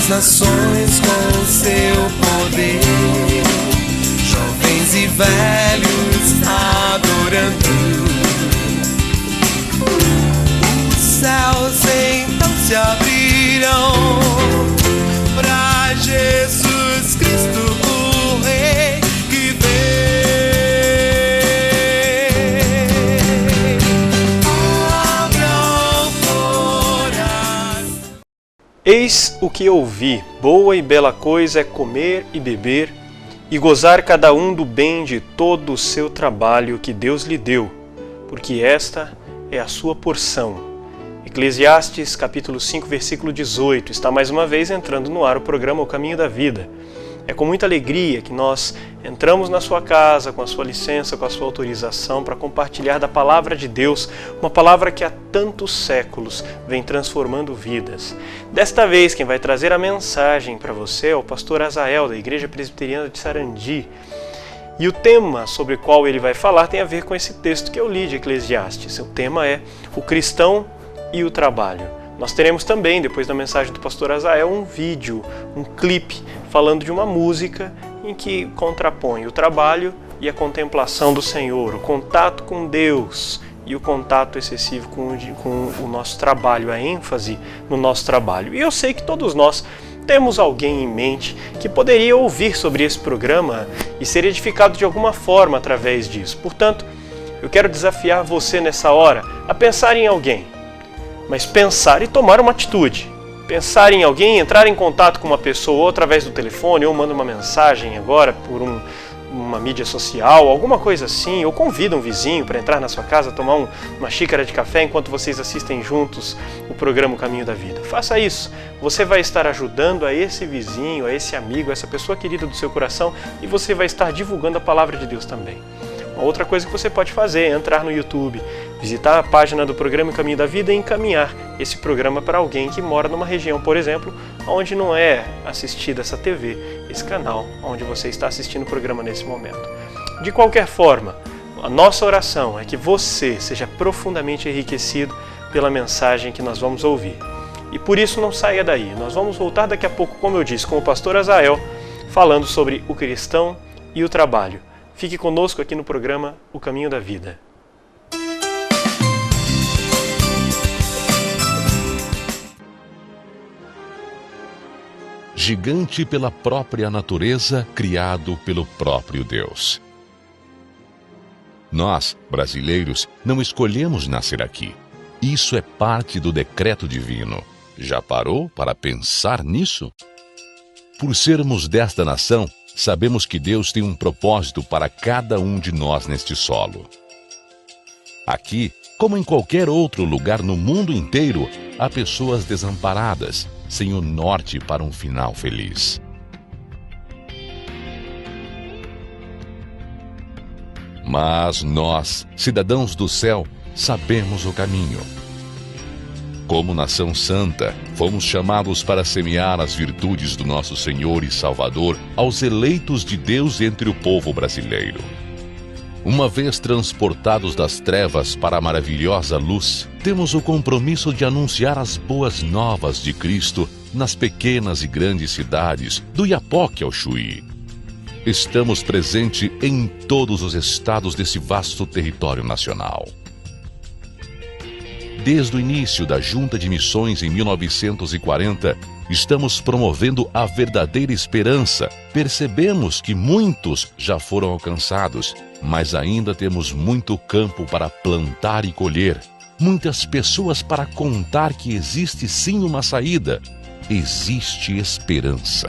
as nações com o seu poder, jovens e velhos adorando. Os céus então se abrirão para Jesus Cristo, o Rei que vem. Abra o coração. Eis o que ouvi: boa e bela coisa é comer e beber e gozar cada um do bem de todo o seu trabalho que Deus lhe deu, porque esta é a sua porção. Eclesiastes capítulo 5, versículo 18. Está mais uma vez entrando no ar o programa O Caminho da Vida. É com muita alegria que nós entramos na sua casa, com a sua licença, com a sua autorização, para compartilhar da Palavra de Deus, uma palavra que há tantos séculos vem transformando vidas. Desta vez, quem vai trazer a mensagem para você é o pastor Azael, da Igreja Presbiteriana de Sarandi. E o tema sobre o qual ele vai falar tem a ver com esse texto que eu li de Eclesiastes. O tema é o cristão e o trabalho. Nós teremos também, depois da mensagem do pastor Azael, um vídeo, um clipe, falando de uma música em que contrapõe o trabalho e a contemplação do Senhor, o contato com Deus e o contato excessivo com o nosso trabalho, a ênfase no nosso trabalho. E eu sei que todos nós temos alguém em mente que poderia ouvir sobre esse programa e ser edificado de alguma forma através disso. Portanto, eu quero desafiar você nessa hora a pensar em alguém, mas pensar e tomar uma atitude. Pensar em alguém, entrar em contato com uma pessoa ou através do telefone, ou manda uma mensagem agora por uma mídia social, alguma coisa assim, ou convida um vizinho para entrar na sua casa, tomar uma xícara de café enquanto vocês assistem juntos o programa O Caminho da Vida. Faça isso. Você vai estar ajudando a esse vizinho, a esse amigo, a essa pessoa querida do seu coração, e você vai estar divulgando a Palavra de Deus também. Uma outra coisa que você pode fazer é entrar no YouTube, visitar a página do programa O Caminho da Vida e encaminhar esse programa para alguém que mora numa região, por exemplo, onde não é assistida essa TV, esse canal, onde você está assistindo o programa nesse momento. De qualquer forma, a nossa oração é que você seja profundamente enriquecido pela mensagem que nós vamos ouvir. E por isso não saia daí. Nós vamos voltar daqui a pouco, como eu disse, com o pastor Azael, falando sobre o cristão e o trabalho. Fique conosco aqui no programa O Caminho da Vida. Gigante pela própria natureza, criado pelo próprio Deus. Nós, brasileiros, não escolhemos nascer aqui. Isso é parte do decreto divino. Já parou para pensar nisso? Por sermos desta nação, sabemos que Deus tem um propósito para cada um de nós neste solo. Aqui, como em qualquer outro lugar no mundo inteiro, há pessoas desamparadas, sem o norte para um final feliz. Mas nós, cidadãos do céu, sabemos o caminho. Como nação santa, fomos chamados para semear as virtudes do nosso Senhor e Salvador aos eleitos de Deus entre o povo brasileiro. Uma vez transportados das trevas para a maravilhosa luz, temos o compromisso de anunciar as boas novas de Cristo nas pequenas e grandes cidades, do Iapoque ao Chuí. Estamos presentes em todos os estados desse vasto território nacional. Desde o início da Junta de Missões em 1940, estamos promovendo a verdadeira esperança. Percebemos que muitos já foram alcançados, mas ainda temos muito campo para plantar e colher. Muitas pessoas para contar que existe sim uma saída. Existe esperança.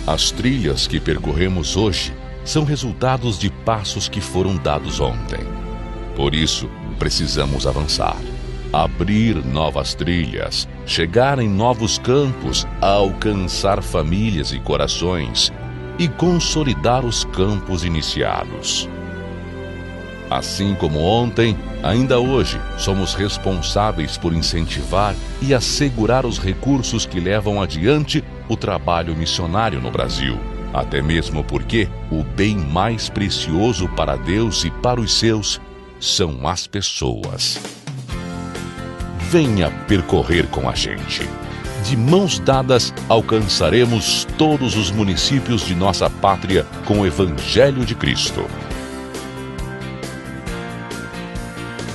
As trilhas que percorremos hoje são resultados de passos que foram dados ontem. Por isso, precisamos avançar. Abrir novas trilhas, chegar em novos campos, alcançar famílias e corações e consolidar os campos iniciados. Assim como ontem, ainda hoje, somos responsáveis por incentivar e assegurar os recursos que levam adiante o trabalho missionário no Brasil. Até mesmo porque o bem mais precioso para Deus e para os seus são as pessoas. Venha percorrer com a gente. de mãos dadas, alcançaremos todos os municípios de nossa pátria com o Evangelho de Cristo.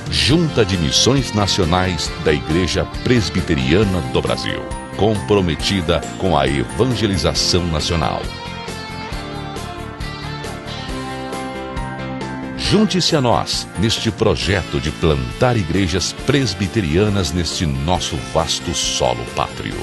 Junta de Missões Nacionais da Igreja Presbiteriana do Brasil, comprometida com a evangelização nacional. Junte-se a nós neste projeto de plantar igrejas presbiterianas neste nosso vasto solo pátrio.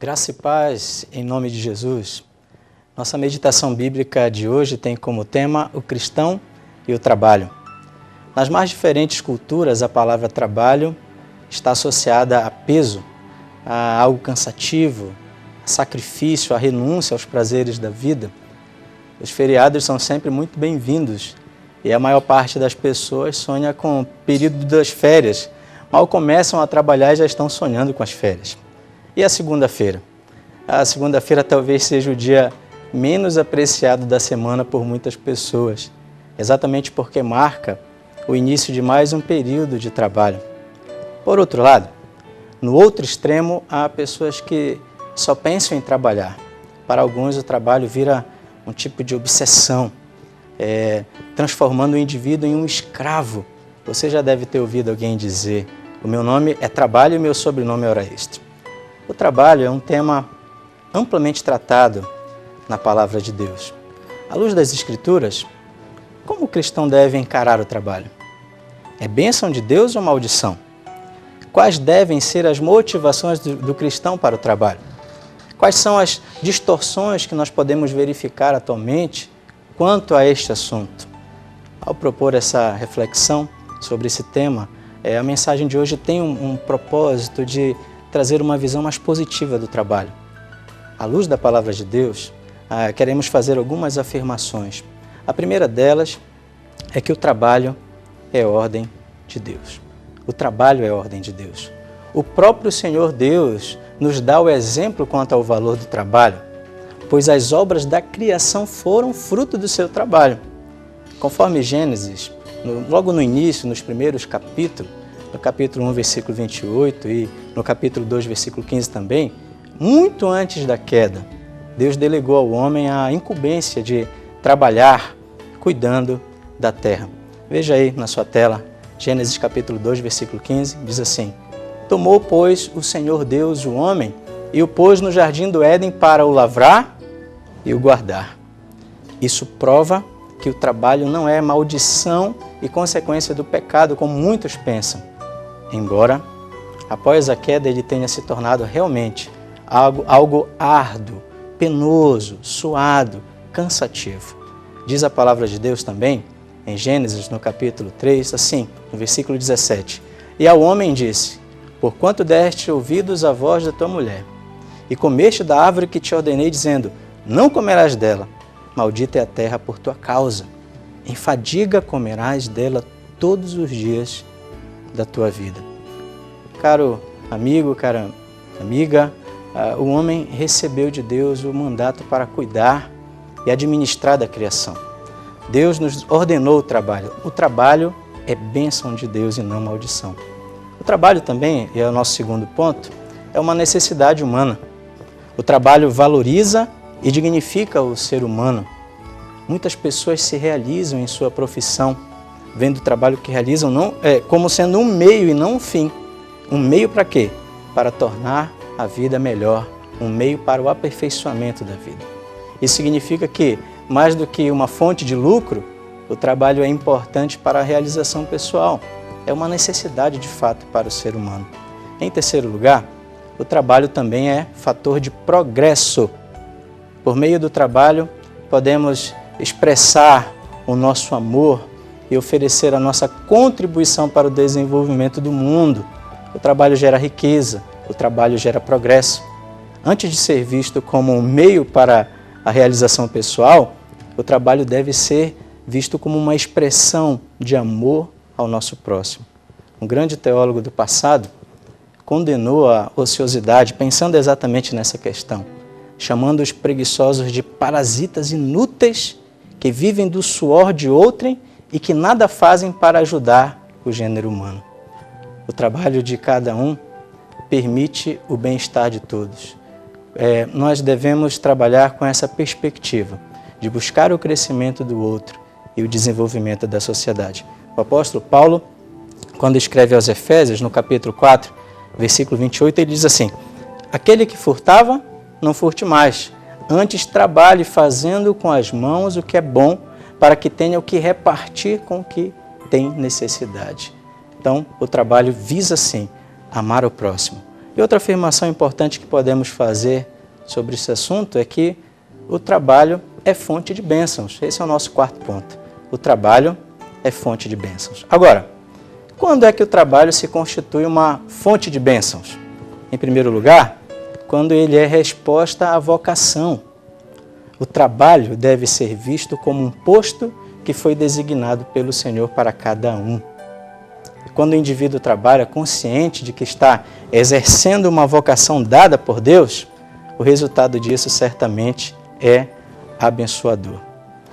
Graça e paz em nome de Jesus. Nossa meditação bíblica de hoje tem como tema o cristão e o trabalho. Nas mais diferentes culturas, a palavra trabalho está associada a peso, a algo cansativo, a sacrifício, a renúncia aos prazeres da vida. Os feriados são sempre muito bem-vindos e a maior parte das pessoas sonha com o período das férias. Mal começam a trabalhar e já estão sonhando com as férias. E a segunda-feira? A segunda-feira talvez seja o dia menos apreciado da semana por muitas pessoas, exatamente porque marca o início de mais um período de trabalho. Por outro lado, no outro extremo, há pessoas que só pensam em trabalhar. Para alguns, o trabalho vira um tipo de obsessão, transformando o indivíduo em um escravo. Você já deve ter ouvido alguém dizer: o meu nome é trabalho e o meu sobrenome é hora extra. O trabalho é um tema amplamente tratado na Palavra de Deus. À luz das Escrituras, como o cristão deve encarar o trabalho? É bênção de Deus ou maldição? Quais devem ser as motivações do cristão para o trabalho? Quais são as distorções que nós podemos verificar atualmente quanto a este assunto? Ao propor essa reflexão sobre esse tema, a mensagem de hoje tem um propósito de trazer uma visão mais positiva do trabalho. À luz da Palavra de Deus, queremos fazer algumas afirmações. A primeira delas é que o trabalho é ordem de Deus. O trabalho é ordem de Deus. O próprio Senhor Deus nos dá o exemplo quanto ao valor do trabalho, pois as obras da criação foram fruto do seu trabalho. Conforme Gênesis, logo no início, nos primeiros capítulos, no capítulo 1, versículo 28 e no capítulo 2, versículo 15 também, muito antes da queda, Deus delegou ao homem a incumbência de trabalhar cuidando da terra. Veja aí na sua tela, Gênesis capítulo 2, versículo 15, diz assim: Tomou, pois, o Senhor Deus o homem e o pôs no jardim do Éden para o lavrar e o guardar. Isso prova que o trabalho não é maldição e consequência do pecado, como muitos pensam. Embora, após a queda, ele tenha se tornado realmente algo árduo, penoso, suado, cansativo. Diz a palavra de Deus também, em Gênesis, no capítulo 3, assim, no versículo 17. E ao homem disse: Porquanto deste ouvidos à voz da tua mulher, e comeste da árvore que te ordenei, dizendo: Não comerás dela, maldita é a terra por tua causa. Em fadiga comerás dela todos os dias da tua vida. Caro amigo, cara amiga, o homem recebeu de Deus o mandato para cuidar e administrar da criação. Deus nos ordenou o trabalho. O trabalho é bênção de Deus e não maldição. O trabalho também, e é o nosso segundo ponto, é uma necessidade humana. O trabalho valoriza e dignifica o ser humano. Muitas pessoas se realizam em sua profissão, vendo o trabalho que realizam como sendo um meio e não um fim. Um meio para quê? Para tornar a vida melhor, um meio para o aperfeiçoamento da vida. Isso significa que, mais do que uma fonte de lucro, o trabalho é importante para a realização pessoal. É uma necessidade de fato para o ser humano. Em terceiro lugar, o trabalho também é fator de progresso. Por meio do trabalho, podemos expressar o nosso amor e oferecer a nossa contribuição para o desenvolvimento do mundo. O trabalho gera riqueza, o trabalho gera progresso. Antes de ser visto como um meio para a realização pessoal, o trabalho deve ser visto como uma expressão de amor ao nosso próximo. Um grande teólogo do passado condenou a ociosidade, pensando exatamente nessa questão. chamando os preguiçosos de parasitas inúteis que vivem do suor de outrem e que nada fazem para ajudar o gênero humano. O trabalho de cada um permite o bem-estar de todos. Nós devemos trabalhar com essa perspectiva de buscar o crescimento do outro e o desenvolvimento da sociedade. O apóstolo Paulo, quando escreve aos Efésios, no capítulo 4, versículo 28, ele diz assim: aquele que furtava, não furte mais, antes trabalhe fazendo com as mãos o que é bom, para que tenha o que repartir com o que tem necessidade. Então, o trabalho visa, sim, amar o próximo. E outra afirmação importante que podemos fazer sobre esse assunto é que o trabalho é fonte de bênçãos. Esse é o nosso quarto ponto. O trabalho é fonte de bênçãos. Agora, quando é que o trabalho se constitui uma fonte de bênçãos? Em primeiro lugar, quando ele é resposta à vocação. O trabalho deve ser visto como um posto que foi designado pelo Senhor para cada um. Quando o indivíduo trabalha consciente de que está exercendo uma vocação dada por Deus, o resultado disso certamente é abençoador.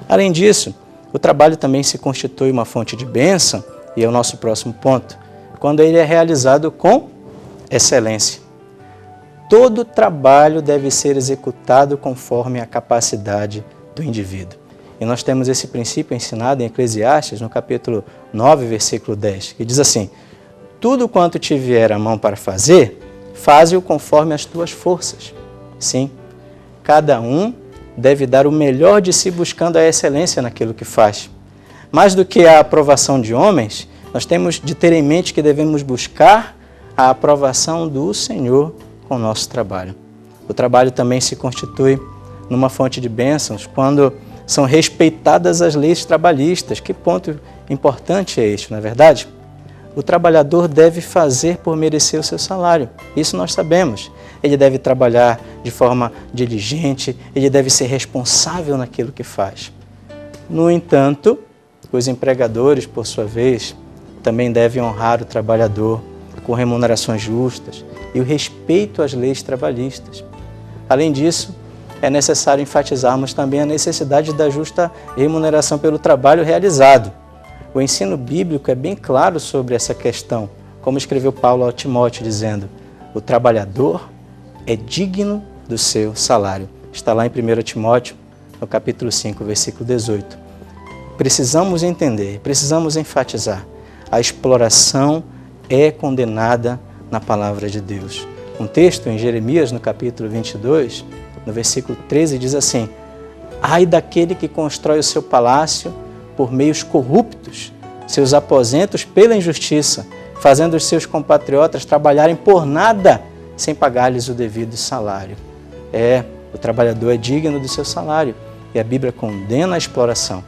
Além disso, o trabalho também se constitui uma fonte de bênção, e é o nosso próximo ponto, quando ele é realizado com excelência. Todo trabalho deve ser executado conforme a capacidade do indivíduo. E nós temos esse princípio ensinado em Eclesiastes, no capítulo 9, versículo 10, que diz assim: tudo quanto te vier a mão para fazer, faze-o conforme as tuas forças. Sim, cada um deve dar o melhor de si buscando a excelência naquilo que faz. Mais do que a aprovação de homens, nós temos de ter em mente que devemos buscar a aprovação do Senhor com o nosso trabalho. O trabalho também se constitui numa fonte de bênçãos quando são respeitadas as leis trabalhistas. Que ponto importante é este, não é verdade? O trabalhador deve fazer por merecer o seu salário. Isso nós sabemos. Ele deve trabalhar de forma diligente, ele deve ser responsável naquilo que faz. No entanto, os empregadores, por sua vez, também devem honrar o trabalhador com remunerações justas e o respeito às leis trabalhistas. Além disso, é necessário enfatizarmos também a necessidade da justa remuneração pelo trabalho realizado. O ensino bíblico é bem claro sobre essa questão, como escreveu Paulo ao Timóteo, dizendo: o trabalhador é digno do seu salário. Está lá em 1 Timóteo, no capítulo 5, versículo 18. Precisamos entender, precisamos enfatizar: a exploração é condenada na palavra de Deus. Um texto em Jeremias, no capítulo 22, no versículo 13, diz assim: ai daquele que constrói o seu palácio por meios corruptos, seus aposentos pela injustiça, fazendo os seus compatriotas trabalharem por nada, sem pagar-lhes o devido salário. O trabalhador é digno do seu salário, e a Bíblia condena a exploração.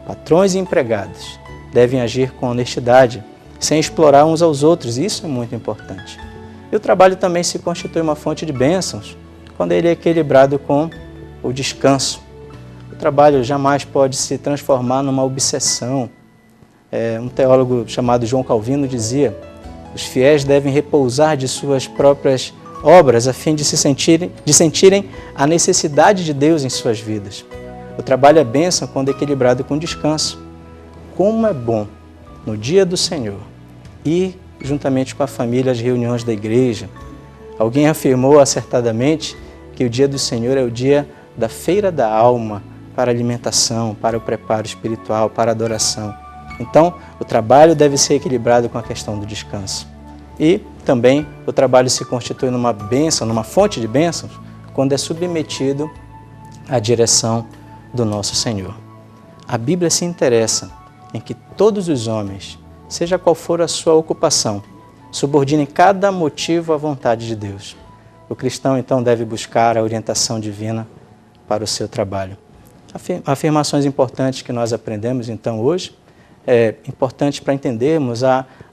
Patrões e empregados devem agir com honestidade, sem explorar uns aos outros. Isso é muito importante. E o trabalho também se constitui uma fonte de bênçãos quando ele é equilibrado com o descanso. O trabalho jamais pode se transformar numa obsessão. Um teólogo chamado João Calvino dizia: os fiéis devem repousar de suas próprias obras a fim de sentirem a necessidade de Deus em suas vidas. O trabalho é bênção quando equilibrado com descanso. Como é bom, no dia do Senhor, ir juntamente com a família às reuniões da igreja. Alguém afirmou acertadamente que o dia do Senhor é o dia da feira da alma, para alimentação, para o preparo espiritual, para a adoração. Então, o trabalho deve ser equilibrado com a questão do descanso. E também o trabalho se constitui numa bênção, numa fonte de bênçãos, quando é submetido à direção do nosso Senhor. A Bíblia se interessa em que todos os homens, seja qual for a sua ocupação, subordinem cada motivo à vontade de Deus. O cristão, então, deve buscar a orientação divina para o seu trabalho. Afirmações importantes que nós aprendemos, então, hoje, importante para entendermos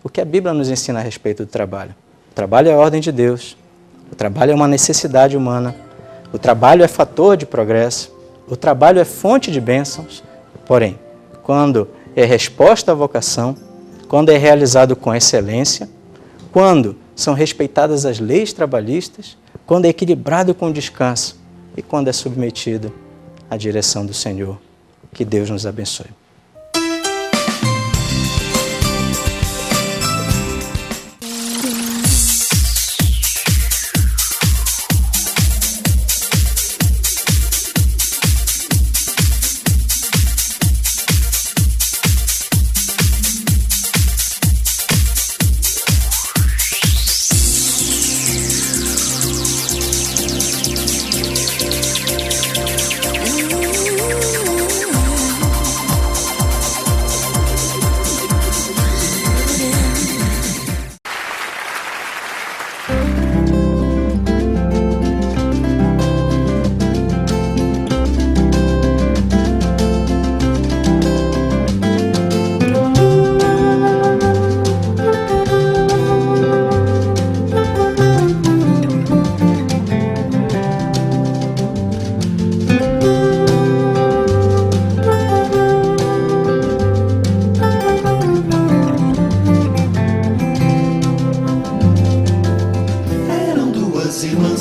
o que a Bíblia nos ensina a respeito do trabalho. O trabalho é a ordem de Deus, o trabalho é uma necessidade humana, o trabalho é fator de progresso, o trabalho é fonte de bênçãos, porém, quando é resposta à vocação, quando é realizado com excelência, quando são respeitadas as leis trabalhistas, quando é equilibrado com descanso, e quando é submetido à direção do Senhor. Que Deus nos abençoe.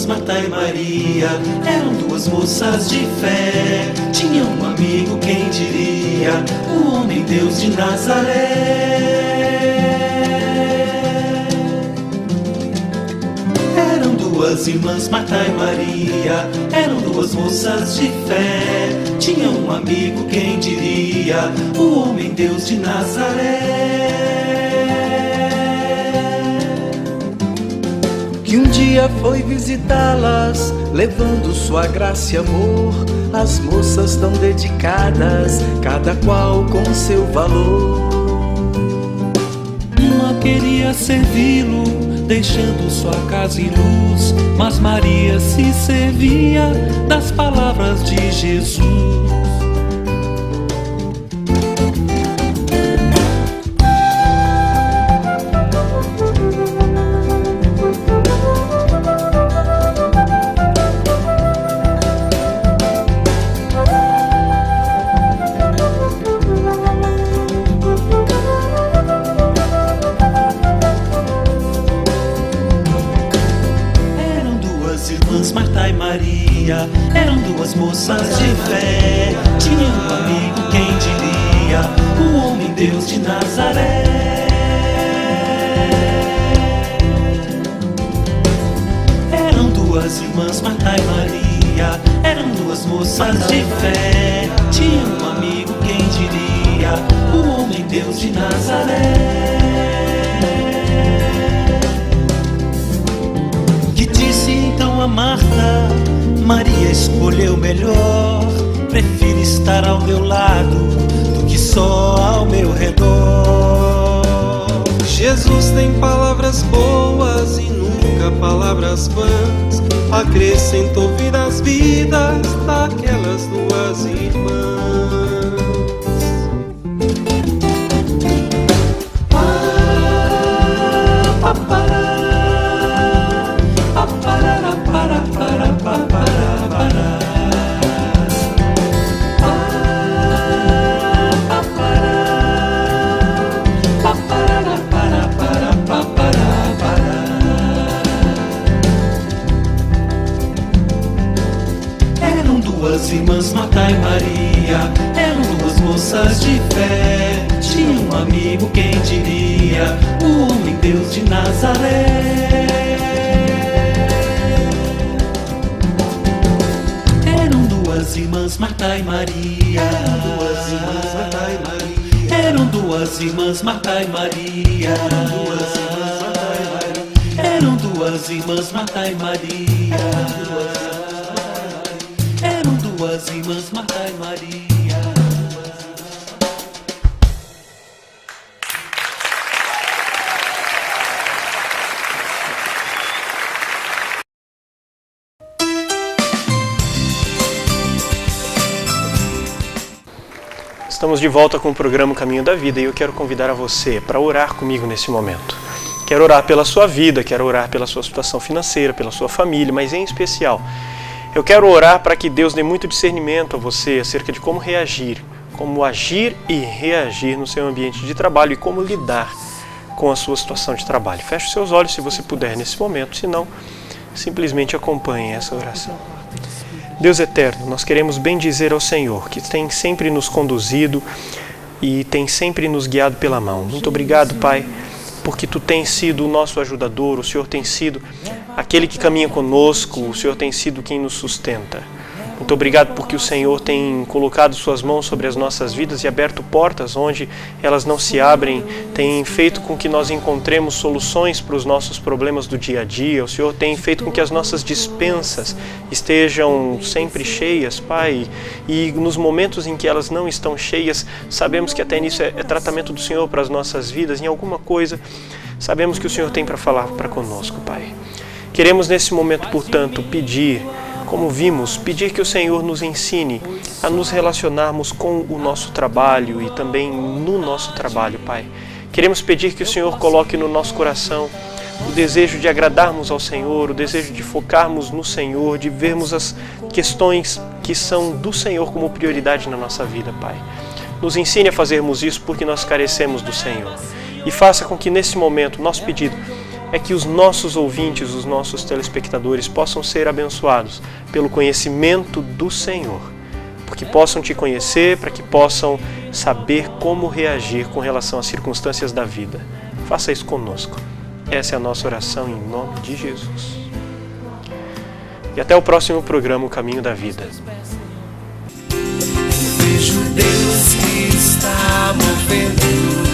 Marta e Maria eram duas moças de fé. Tinham um amigo, quem diria, o homem Deus de Nazaré. Eram duas irmãs, Marta e Maria, eram duas moças de fé. Tinham um amigo, quem diria, o homem Deus de Nazaré. Que um dia foi visitá-las, levando sua graça e amor. As moças tão dedicadas, cada qual com seu valor. Uma queria servi-lo, deixando sua casa em luz, mas Maria se servia das palavras de Jesus. Marta e Maria eram duas moças de fé. Tinham um amigo, quem diria, o homem Deus de Nazaré. Eram duas irmãs, Marta e Maria, eram duas moças de fé. Tinham um amigo, quem diria, o homem Deus de Nazaré. A Marta, Maria escolheu melhor. Prefiro estar ao meu lado do que só ao meu redor. Jesus tem palavras boas e nunca palavras vãs. Acrescentou vida às vidas daquelas duas irmãs. Eram duas irmãs, Marta e Maria, eram duas moças de fé. Tinha um amigo, quem diria, o homem Deus de Nazaré. Duas irmãs, Marta e Maria. Eram duas irmãs, Marta e Maria. Eram duas irmãs, Marta e Maria. Eram duas irmãs, Marta e Maria. Estamos de volta com o programa Caminho da Vida e eu quero convidar a você para orar comigo nesse momento. Quero orar pela sua vida, quero orar pela sua situação financeira, pela sua família, mas em especial, eu quero orar para que Deus dê muito discernimento a você acerca de como reagir, como agir e reagir no seu ambiente de trabalho e como lidar com a sua situação de trabalho. Feche os seus olhos se você puder nesse momento, se não, simplesmente acompanhe essa oração. Deus eterno, nós queremos bendizer ao Senhor, que tem sempre nos conduzido e tem sempre nos guiado pela mão. Muito obrigado, Pai, porque Tu tens sido o nosso ajudador, o Senhor tem sido aquele que caminha conosco, o Senhor tem sido quem nos sustenta. Muito obrigado porque o Senhor tem colocado Suas mãos sobre as nossas vidas e aberto portas onde elas não se abrem, tem feito com que nós encontremos soluções para os nossos problemas do dia a dia. O Senhor tem feito com que as nossas despensas estejam sempre cheias, Pai, e nos momentos em que elas não estão cheias, sabemos que até nisso é tratamento do Senhor para as nossas vidas. Em alguma coisa, sabemos que o Senhor tem para falar para conosco, Pai. Queremos nesse momento, portanto, pedir, como vimos, pedir que o Senhor nos ensine a nos relacionarmos com o nosso trabalho e também no nosso trabalho, Pai. Queremos pedir que o Senhor coloque no nosso coração o desejo de agradarmos ao Senhor, o desejo de focarmos no Senhor, de vermos as questões que são do Senhor como prioridade na nossa vida, Pai. Nos ensine a fazermos isso porque nós carecemos do Senhor. E faça com que nesse momento, nosso pedido é que os nossos ouvintes, os nossos telespectadores possam ser abençoados pelo conhecimento do Senhor, porque possam Te conhecer, para que possam saber como reagir com relação às circunstâncias da vida. Faça isso conosco. Essa é a nossa oração em nome de Jesus. E até o próximo programa, O Caminho da Vida. Vejo Deus que está movendo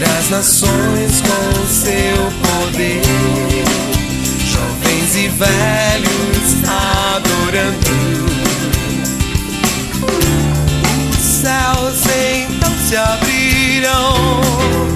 entre as nações com o seu poder, jovens e velhos adorando. Os céus então se abriram